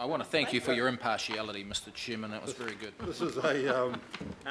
want to thank you for your impartiality, Mr. Chairman. That was very good. This is a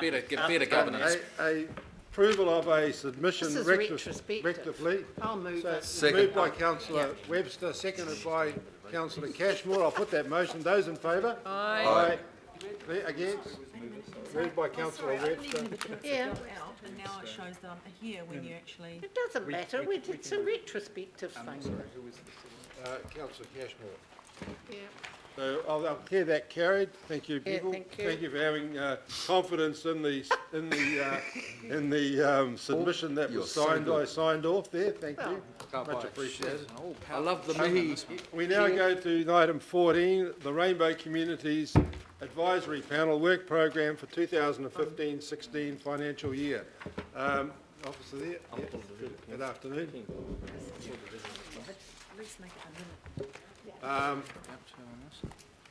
Better governance. a approval of a submission This is retrospectively. I'll move So it. moved by Councillor Webster, seconded by Councillor Cashmore. I'll put that motion. Those in favour? Aye. Against? Moved by Councillor Webster. Yeah. And now it shows that I'm here when you actually... It doesn't matter, it's a retrospective thing. Councillor Cashmore. Yeah. So I'll declare that carried. Thank you, Yeah, people. thank you. For having confidence in the submission that was signed. I signed off there. Thank you. Much appreciated. I love the me. We now go to item 14, the Rainbow Communities Advisory Panel Work Program for 2015-16 financial year. Officer there. Yeah. Good afternoon. Let's make it a minute.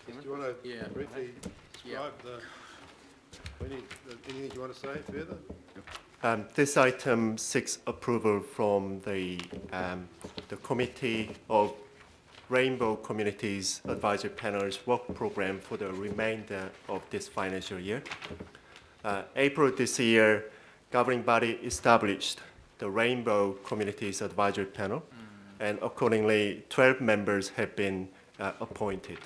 Do you want to briefly describe anything you want to say further? This item seeks approval from the Committee of Rainbow Communities Advisory Panel's work program for the remainder of this financial year. April this year, governing body established the Rainbow Communities Advisory Panel, and accordingly, 12 members have been appointed.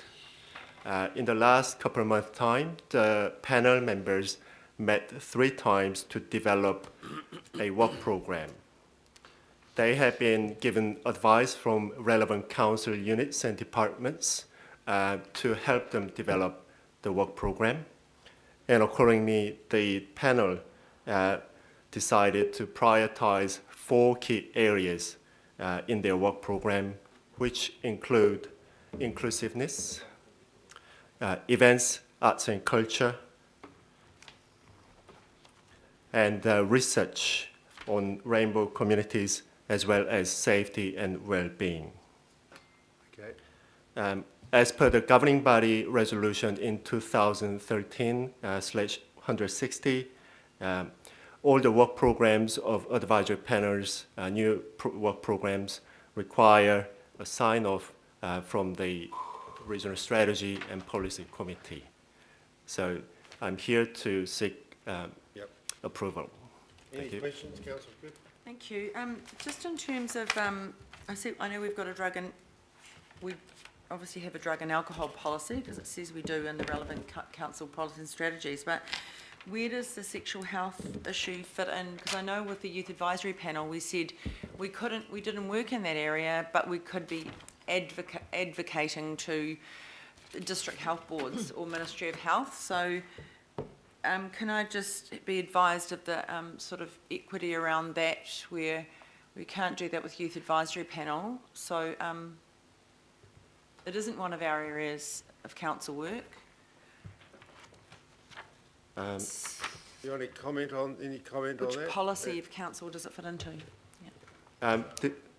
In the last couple of months' time, the panel members met 3 times to develop a work program. They have been given advice from relevant council units and departments to help them develop the work program. And accordingly, the panel decided to prioritize 4 key areas in their work program, which include inclusiveness, events, arts and culture, and research on rainbow communities, as well as safety and well-being. Okay. As per the governing body resolution in 2013/160, all the work programs of advisory panels, new work programs, require a sign-off from the Regional Strategy and Policy Committee. So I'm here to seek approval. Any questions, Councillor Good? Thank you. Just in terms of, I know we've got a drug and we obviously have a drug and alcohol policy because it says we do in the relevant council policies and strategies, but where does the sexual health issue fit in? Because I know with the youth advisory panel we said we didn't work in that area, but we could be advocating to district health boards or Ministry of Health. So can I just be advised of the sort of equity around that, where we can't do that with youth advisory panel? So it isn't one of our areas of council work. You want to comment on on that? Which policy of council does it fit into?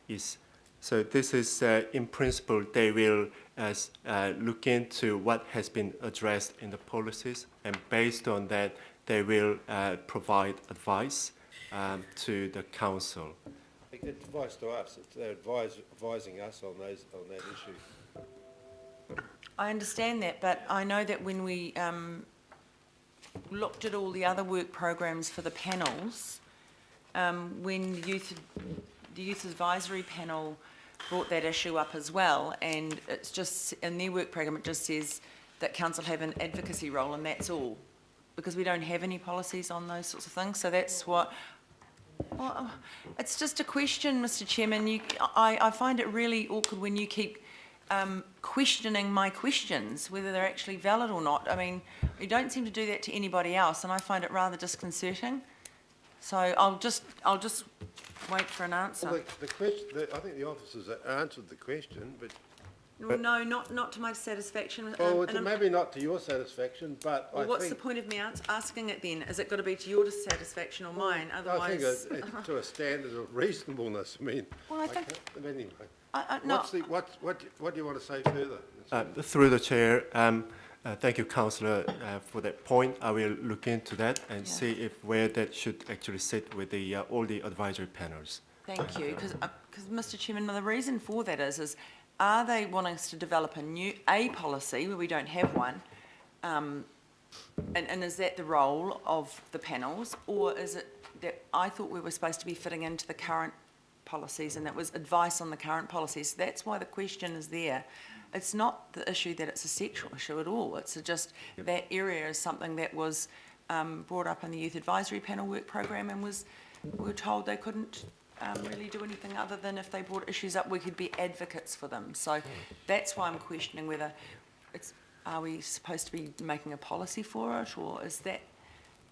Yes. So this is, in principle, they will look into what has been addressed in the policies, and based on that, they will provide advice to the council. It's advice to us. They're advising us on that issue. I understand that, but I know that when we looked at all the other work programs for the panels, when the youth advisory panel brought that issue up as well, and it's just in their work program it just says that council have an advocacy role, and that's all, because we don't have any policies on those sorts of things. So that's what. Well, it's just a question, Mr. Chairman. I find it really awkward when you keep questioning my questions, whether they're actually valid or not. I mean, you don't seem to do that to anybody else, and I find it rather disconcerting. So I'll just wait for an answer. Well, the question, I think the officers answered the question, but... Well, no, not to my satisfaction. Well, maybe not to your satisfaction, but well, what's the point of me asking it then? Is it got to be to your dissatisfaction or mine? Otherwise... I think it's to a standard of reasonableness. I mean, well, I think... Anyway, no. what do you want to say further? Through the chair, thank you, Councillor, for that point. I will look into that and see if where that should actually sit with the all the advisory panels. Thank you, because Mr. Chairman, the reason for that is are they wanting us to develop a policy where we don't have one? And is that the role of the panels, or is it that I thought we were supposed to be fitting into the current policies and that was advice on the current policies? That's why the question is there. It's not the issue that it's a sexual issue at all. It's just that area is something that was brought up in the Youth Advisory Panel work program, and we were told they couldn't really do anything other than if they brought issues up, we could be advocates for them. So that's why I'm questioning whether are we supposed to be making a policy for it, or is that,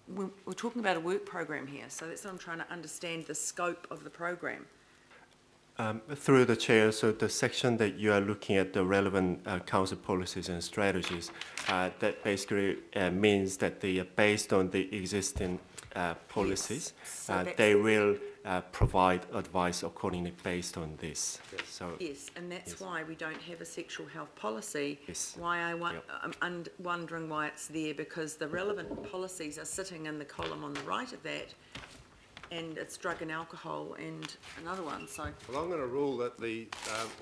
we're talking about a work program here, so that's what I'm trying to understand, the scope of the program. Through the chair, so the section that you are looking at, the relevant council policies and strategies, that basically means that they are based on the existing policies. So they will provide advice accordingly based on this. So Yes, and that's Yes. why we don't have a sexual health policy. Yes. Why Yep. I'm wondering why it's there, because the relevant policies are sitting in the column on the right of that, and it's drug and alcohol and another one, so. Well, I'm going to rule that the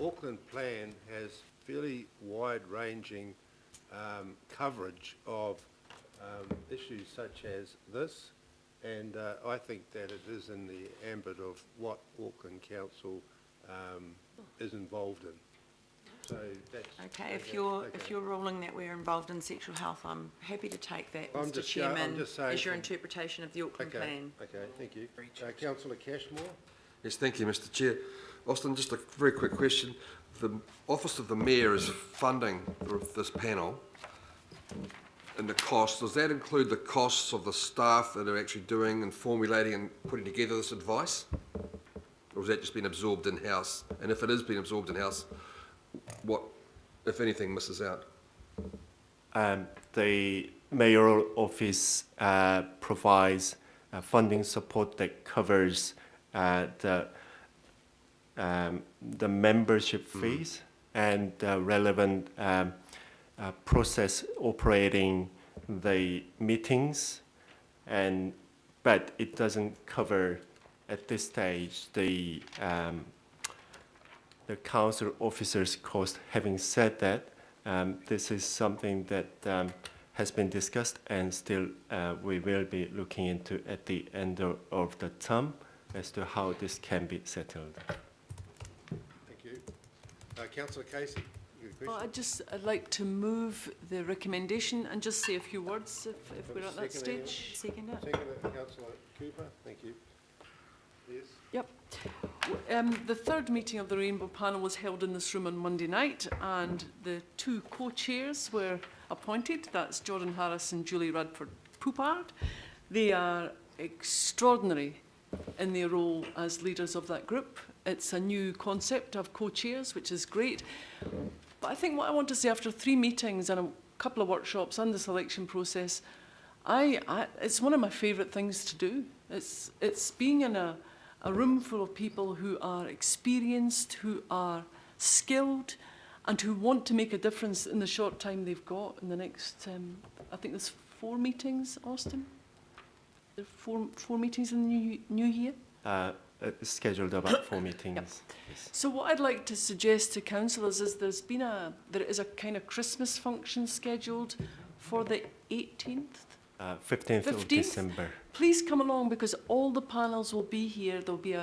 Auckland plan has fairly wide-ranging coverage of issues such as this, and I think that it is in the ambit of what Auckland Council is involved in. So that's... Okay, if you're ruling that we're involved in sexual health, I'm happy to take that, I'm Mr. just Chairman, saying as your from- interpretation of the Auckland plan. Okay, thank you. Councillor Cashmore? Yes, thank you, Mr. Chair. Austin, just a very quick question. The Office of the Mayor is funding this panel, and the cost, does that include the costs of the staff that are actually doing and formulating and putting together this advice? Or has that just been absorbed in-house? And if it is being absorbed in-house, what, if anything, misses out? the mayoral office provides funding support that covers the membership fees and relevant process operating the meetings, but it doesn't cover at this stage the council officers' cost. Having said that, this is something that has been discussed and still we will be looking into at the end of the term as to how this can be settled. Thank you. Councillor Casey, you got a Well, question? I'd like to move the recommendation and just say a few words if we're at that Second, stage. Second it. Second, Councillor Cooper, thank you. Yes. Yep. The third meeting of the Rainbow Panel was held in this room on Monday night, and the two co-chairs were appointed. That's Jordan Harris and Julie Radford-Poupard. They are extraordinary in their role as leaders of that group. It's a new concept of co-chairs, which is great. But I think what I want to say, after 3 meetings and a couple of workshops and the selection process, it's one of my favourite things to do. It's being in a room full of people who are experienced, who are skilled, and who want to make a difference in the short time they've got in the next, I think there's 4 meetings, Austin? There are four meetings in the new year? Scheduled about 4 meetings. Yep. Yes. So what I'd like to suggest to councillors is there is a kind of Christmas function scheduled for the 18th. 15th of 15th? December. Please come along, because all the panels will be here. There'll be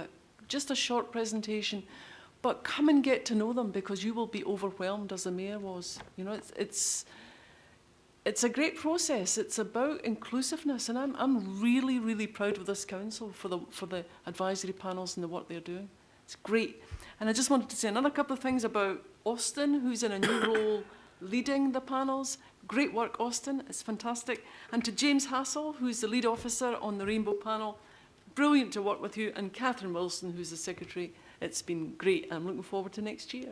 just a short presentation, but come and get to know them, because you will be overwhelmed as the mayor was. You know, it's a great process. It's about inclusiveness, and I'm really, really proud of this council for the advisory panels and the work they're doing. It's great. And I just wanted to say another couple of things about Austin, who's in a new role leading the panels. Great work, Austin. It's fantastic. And to James Hassel, who's the lead officer on the Rainbow Panel, brilliant to work with you. And Catherine Wilson, who's the secretary. It's been great. I'm looking forward to next year.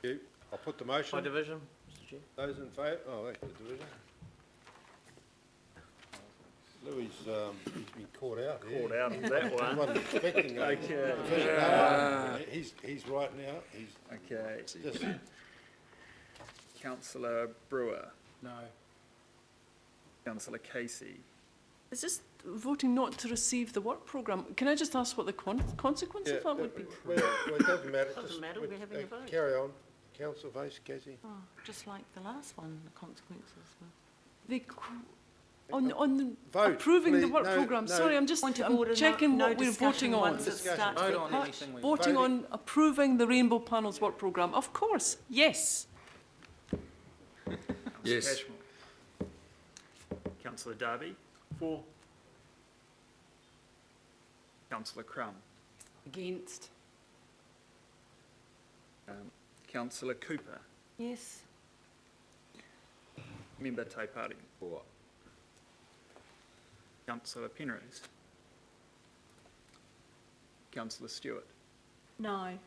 Thank you. I'll put the motion. By division, Mr. Chair. Those in favour? Oh, that's the division. Louis, he's been caught out. Caught out on that I one. wasn't expecting that. Okay. Division, no, he's right now. He's Okay. just, Councillor Brewer, No. Councillor Casey, Is this voting not to receive the work programme. Can I just ask what the consequence of that would be? Well, it doesn't matter. Doesn't Just matter, we're having a vote. Carry on. Councillor Vice, Cassie. Oh, just like the last one, the consequences were. On the Vote, approving the please. work No, programme, no. sorry, I'm just Point of I'm order, checking no what we're discussion voting on. once it starts. Vote on anything we. Voting on approving the Rainbow Panels work programme, of course, yes. Yes. Cashmore. Councillor Darby. For. Councillor Crum. Against. Councillor Cooper. Yes. Member Taipari. For. Councillor Penrose. Councillor Stewart. No.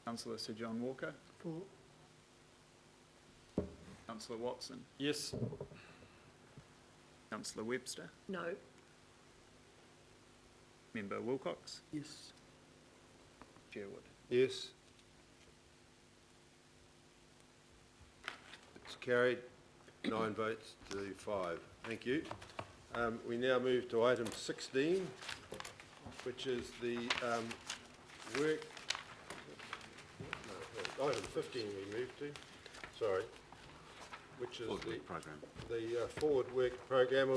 Councillor Sir John Walker. For. Councillor Watson. Yes. Councillor Webster. No. Member Wilcox. Yes. Chair Wood. Yes. It's carried, 9 votes to 5. Thank you. We now move to item 16, which is the work. No, item 15 we moved to. Sorry. Which is the forward work program.